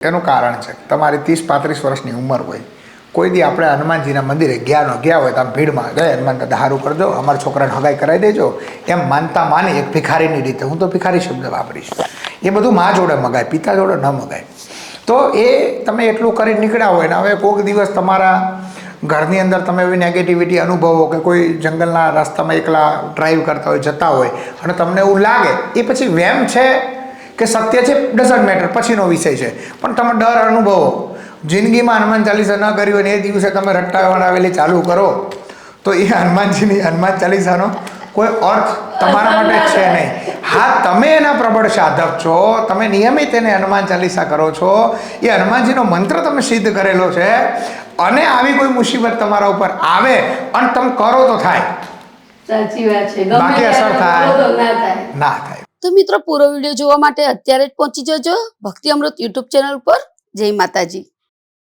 તેનું કારણ છે તમારી 30-35 વર્ષની ઉંમર હોય, કોઈ દી આપણે હનુમાનજીના મંદિરે ગયા હોય તો આમ ભીડમાં ગયે હનુમાન દાદા સારું કરજો, અમારા છોકરાને હગાઈ કરાવી દેજો, એમ માની એક ભિખારીની રીતે, હું તો ભિખારી શબ્દ વાપરીશ, એ બધું મા જોડે મગાય, પિતા જોડે ન મગાય. તો એ તમે એટલું કરી નીકળ્યા હોય ને હવે કોઈક દિવસ તમારા ઘરની અંદર તમે એવી નેગેટિવિટી અનુભવો કે કોઈ જંગલના રસ્તામાં એકલા ડ્રાઈવ કરતા હોય, જતા હોય અને તમને એવું લાગે, એ પછી વેમ છે કે સત્ય છે ડઝન્ટ મેટર, પછીનો વિષય છે, પણ તમે ડર અનુભવો, જિંદગીમાં હનુમાન ચાલીસા ન કરી હોય ને એ દિવસે તમે રટ્ટા વળાવેલી ચાલુ કરો તો એ હનુમાન ચાલીસાનો કોઈ અર્થ તમારા માટે છે નહીં. હા, તમે એના પ્રબળ સાધક છો, તમે નિયમિત એને હનુમાન ચાલીસા કરો છો, એ હનુમાનજીનો મંત્ર તમે સિદ્ધ કરેલો છે, અને આવી કોઈ મુસીબત તમારા ઉપર આવે અને તમે કરો તો થાય, સાચી વાત છે, બાકી અસર થાય ના થાય. તો મિત્રો, પૂરો વિડીયો જોવા માટે અત્યારે જ પહોંચી જજો ભક્તિ અમૃત યુટ્યુબ ચેનલ પર. જય માતાજી.